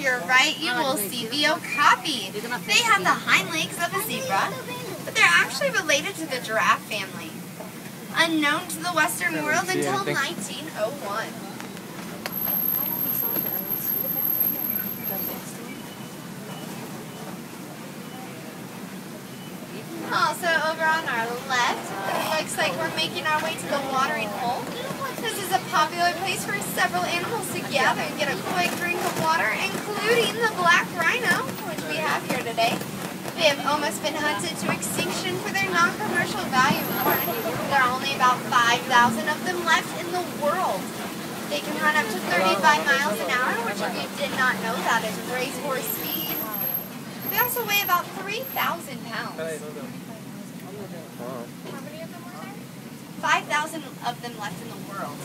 your right, you will see the okapi. They have the hind legs of a zebra, but they're actually related to the giraffe family. Unknown to the Western world until 1901. Also over on our left, it looks like we're making our way to the watering hole. This is a popular place for several animals to gather and get a quick drink of water, including the black rhino, which we have here today. They have almost been hunted to extinction for their non-commercial value. There are only about 5,000 of them left in the world. They can run up to 35 miles an hour, which if you did not know that is racehorse speed. They also weigh about 3,000 pounds. How many of them were there? 5,000 of them left in the world.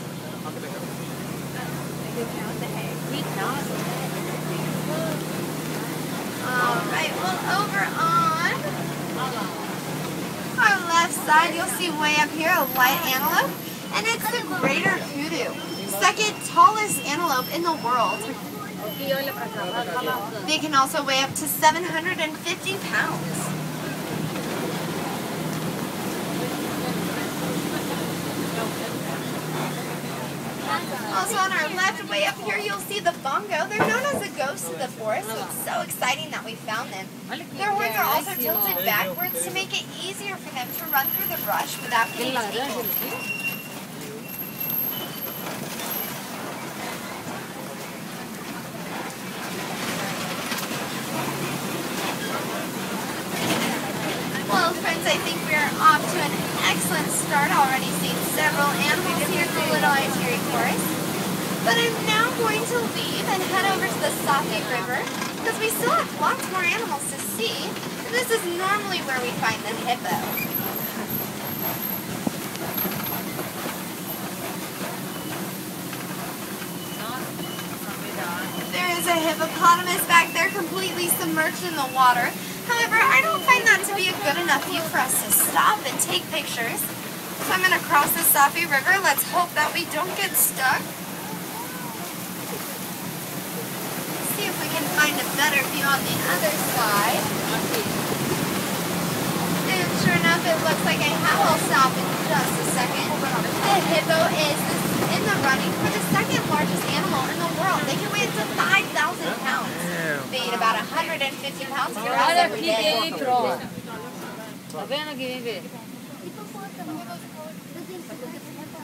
Alright, well over on our left side, you'll see way up here a white antelope, and it's the greater kudu, second tallest antelope in the world. They can also weigh up to 750 pounds. Also on our left, way up here, you'll see the bongo. They're known as the ghosts of the forest, so it's so exciting that we found them. Their horns are also tilted backwards to make it easier for them to run through the brush without getting tangled. Well, friends, I think we are off to an excellent start. Already seen several animals here in the Little Ituri Forest. But I'm now going to leave and head over to the Safi River because we still have lots more animals to see. This is normally where we find the hippo. There is a hippopotamus back there completely submerged in the water. However, I don't find that to be a good enough view for us to stop and take pictures. So I'm going to cross the Safi River. Let's hope that we don't get stuck. See if we can find a better view on the other side. And sure enough, it looks like I will stop in just a second. The hippo is in the running for the second largest animal in the world. They can weigh up to 5,000 pounds. They eat about 150 pounds of grass every day.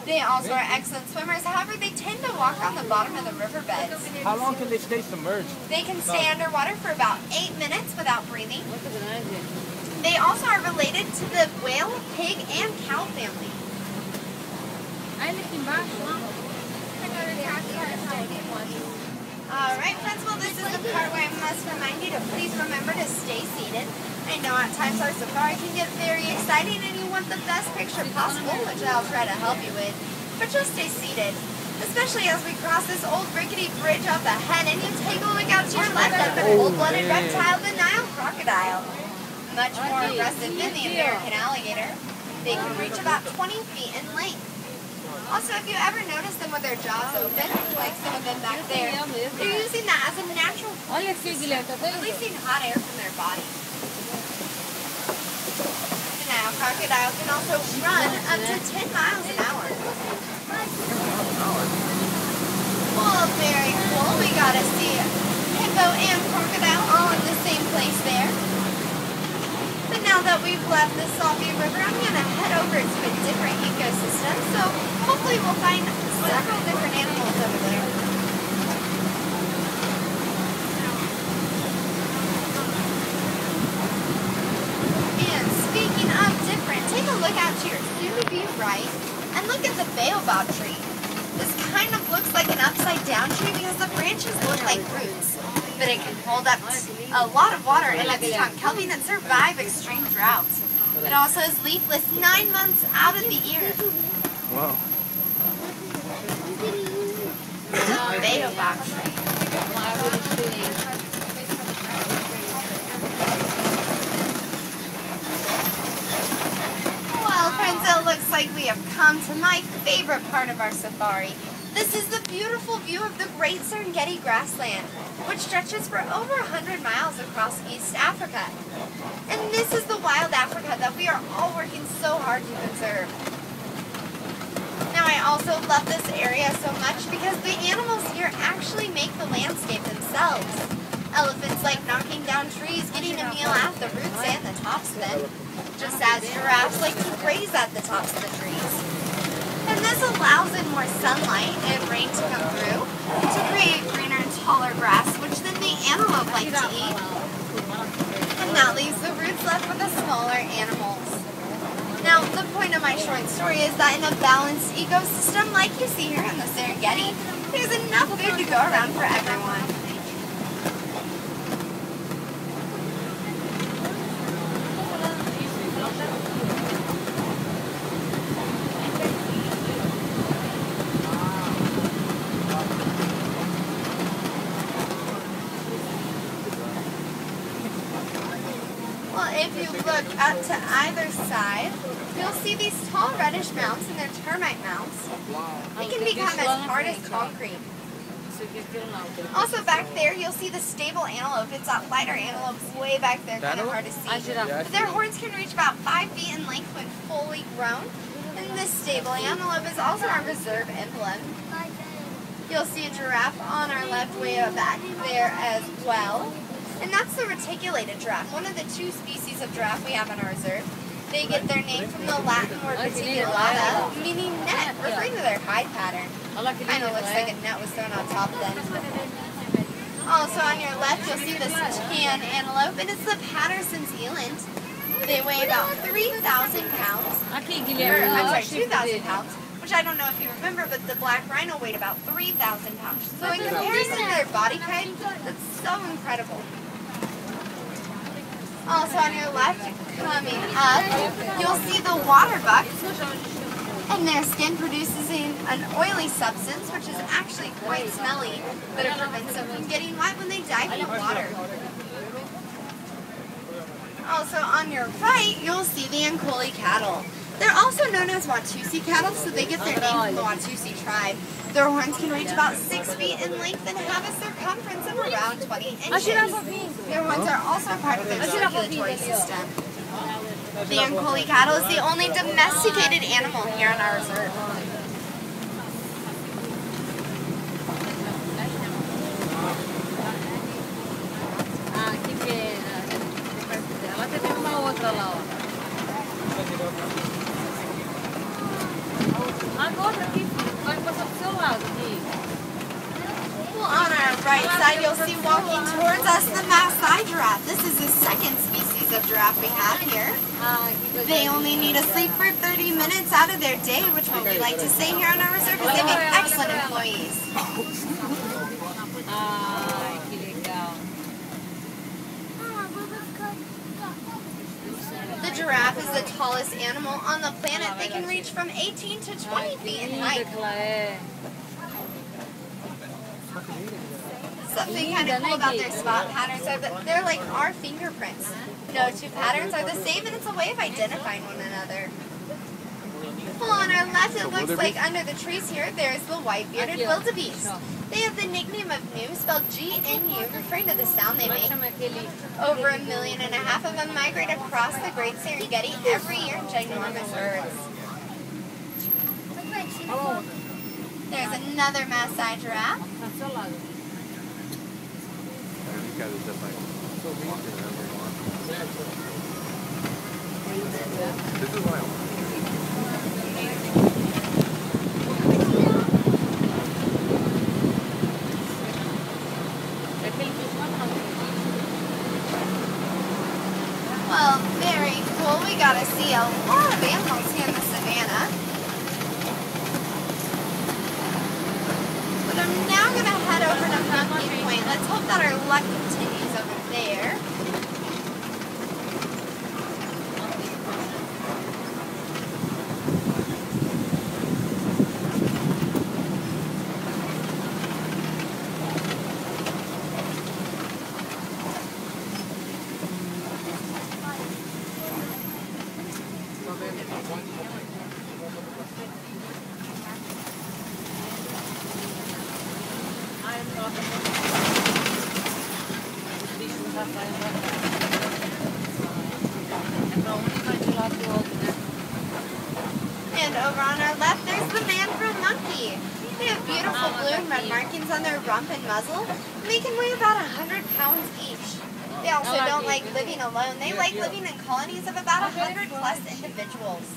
They also are excellent swimmers. However, they tend to walk on the bottom of the riverbeds. How long can they stay submerged? They can stay underwater for about 8 minutes without breathing. They also are related to the whale, pig, and cow family. Alright friends, well this is the part where I must remind you to please remember to stay seated. I know at times our safari can get very exciting and you want the best picture possible, which I'll try to help you with. But just stay seated, especially as we cross this old rickety bridge up ahead and you take a look out to your left at the cold-blooded reptile, the Nile crocodile. Much more aggressive than the American alligator. They can reach about 20 feet in length. Also, if you ever notice them with their jaws open, like some of them back there, they're using that as a natural releasing hot air from their body. The Nile crocodile can also run up to 10 miles an hour. Well, very cool. We got to see hippo and crocodile all in the same place there. But now that we've left the Safi River, I'm going to head over to a different ecosystem. So hopefully we'll find several different animals over there. And speaking of different, take a look out to your soon-to-be right and look at the baobab tree. This kind of looks like an upside-down tree because the branches look like roots. But it can hold up a lot of water in its trunk, helping it survive extreme droughts. It also is leafless 9 months out of the year. Wow. Baobab tree. Well, friends, it looks like we have come to my favorite part of our safari. This is the beautiful view of the Great Serengeti Grassland. which stretches for over 100 miles across East Africa. And this is the wild Africa that we are all working so hard to conserve. Now, I also love this area so much because the animals here actually make the landscape themselves. Elephants like knocking down trees, getting a meal at the roots and the tops of them, just as giraffes like to graze at the tops of the trees. And this allows in more sunlight and rain to come through to create greener and taller grass, which then the antelope like to eat. And that leaves the roots left for the smaller animals. Now, the point of my short story is that in a balanced ecosystem like you see here in the Serengeti, there's enough food to go around for everyone. If you look up to either side, you'll see these tall reddish mounds, and they're termite mounds. They can become as hard as concrete. Also back there, you'll see the stable antelope. It's that lighter antelope way back there, kind of hard to see. But their horns can reach about 5 feet in length when fully grown. And this stable antelope is also our reserve emblem. You'll see a giraffe on our left way back there as well. And that's the reticulated giraffe, one of the 2 species of giraffe we have in our reserve. They get their name from the Latin word reticulata, meaning net, referring to their hide pattern. Kind of looks like a net was thrown on top of them. Also on your left, you'll see this tan antelope, and it's the Patterson's eland. They weigh about 3,000 pounds. I'm sorry, 2,000 pounds. Which I don't know if you remember, but the black rhino weighed about 3,000 pounds. So in comparison to their body type, that's so incredible. Also on your left, coming up, you'll see the water buck, and their skin produces an oily substance, which is actually quite smelly, but it prevents them from getting wet when they dive in the water. Also on your right, you'll see the Ankole cattle. They're also known as Watusi cattle, so they get their name from the Watusi tribe. Their horns can reach about 6 feet in length and have a circumference of around 20 inches. Their horns are also part of their circulatory system. The Ankole cattle is the only domesticated animal here in our reserve. Well, on our right side, you'll see walking towards us the Maasai giraffe. This is the second species of giraffe we have here. They only need to sleep for 30 minutes out of their day, which what we like to say here on our reserve is they make excellent employees. The giraffe is the tallest animal on the planet. They can reach from 18 to 20 feet in height. Something kind of cool about their spot patterns are that they're like our fingerprints. No 2 patterns are the same, and it's a way of identifying one another. Well, on our left, it looks like under the trees here, there's the white-bearded wildebeest. They have the nickname of Gnu, spelled G-N-U, referring to the sound they make. Over 1.5 million of them migrate across the Great Serengeti every year in ginormous herds. There's another Maasai giraffe. This is wild. Well, very cool. We got to see a lot of animals here in the savannah. But I'm now going to head over to Monkey Point. Let's hope that our luck continues over there. And over on our left, there's the mangrove monkey. They have beautiful blue and red markings on their rump and muzzle, and they can weigh about 100 pounds each. They also don't like living alone. They like living in colonies of about 100 plus individuals.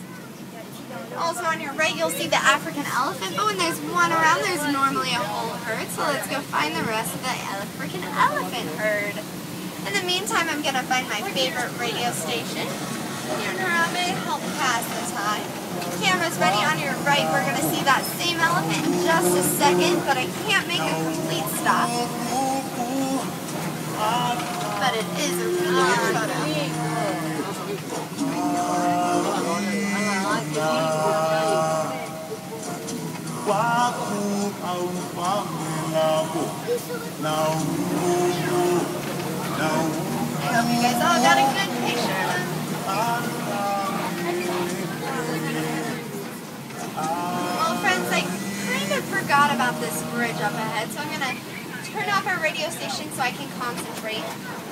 Also on your right, you'll see the African elephant, but when there's one around, there's normally a whole herd, so let's go find the rest of the African elephant herd. In the meantime, I'm going to find my favorite radio station. Turn around and help pass the time. Camera's ready on your right. We're going to see that same elephant in just a second, but I can't make a complete stop. But it is a really good photo. I hope you guys all got a good picture of them. Well, friends, I kind of forgot about this bridge up ahead, so I'm going to turn off our radio station so I can concentrate.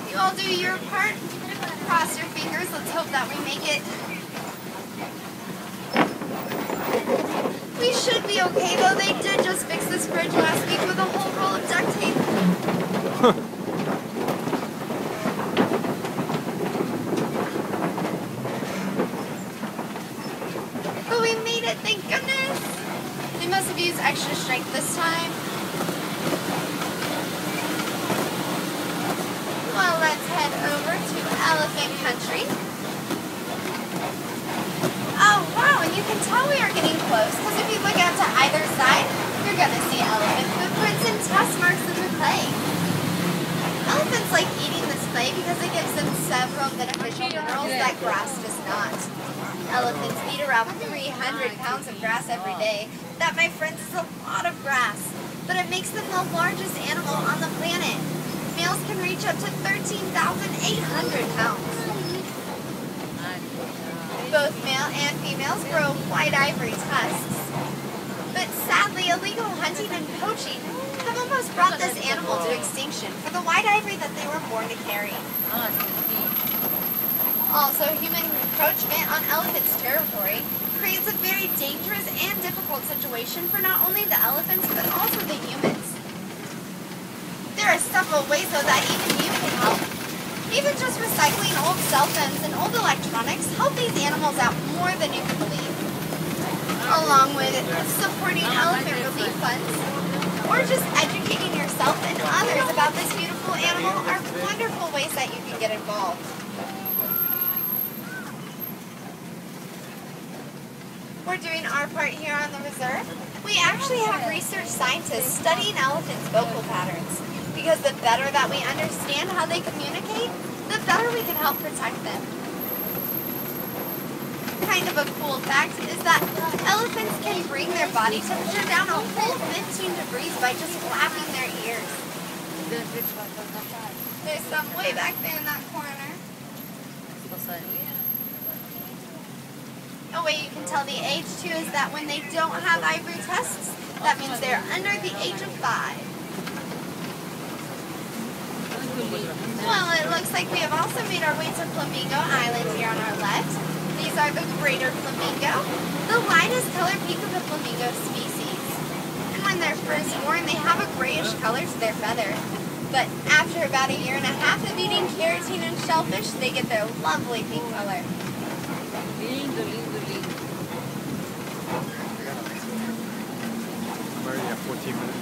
You all do your part. Cross your fingers. Let's hope that we make it. We should be okay, though. They did just fix this bridge last week with a whole roll of duct tape. But we made it, thank goodness. They must have used extra strength this time. Well, let's head over to Elephant Country. Oh, wow, and you can tell we are getting close, because if you look out to either side, you're going to see elephant footprints and tusk marks in the clay. Elephants like eating this clay because it gives them several beneficial minerals that grass does not. Elephants eat around 300 pounds of grass every day. That, my friends, is a lot of grass, but it makes them the largest animal on the planet. Males can reach up to 13,800 pounds. Both male and females grow white ivory tusks. But sadly, illegal hunting and poaching have almost brought this animal to extinction for the white ivory that they were born to carry. Also, human encroachment on elephants' territory creates a very dangerous and difficult situation for not only the elephants, but also the humans. There are several ways, though, that even you can help. Even just recycling old cell phones and old electronics help these animals out more than you can believe. Along with supporting elephant relief funds, or just educating yourself and others about this beautiful animal are wonderful ways that you can get involved. We're doing our part here on the reserve. We actually have research scientists studying elephants' vocal patterns, because the better that we understand how they communicate, the better we can help protect them. Kind of a cool fact is that elephants can bring their body temperature down a whole 15 degrees by just flapping their ears. There's some way back there in that corner. A way you can tell the age too is that when they don't have ivory tusks, that means they're under the age of 5. Well, it looks like we have also made our way to Flamingo Island here on our left. These are the greater flamingo, the lightest colored peak of the flamingo species. And when they're first born, they have a grayish color to their feather. But after about a year and a half of eating keratin and shellfish, they get their lovely pink color. Lindo, lindo, lindo. I'm already at 14 minutes.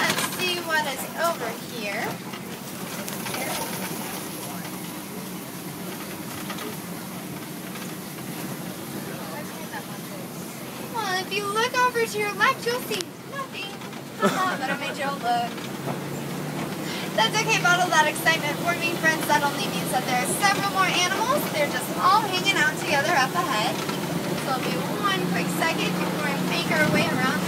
Let's see what is over here. Well, if you look over to your left, you'll see nothing. But I made you look. That's okay, bottle that excitement for me, friends. That only means that there are several more animals. They're just all hanging out together up ahead. So it'll be one quick second before we make our way around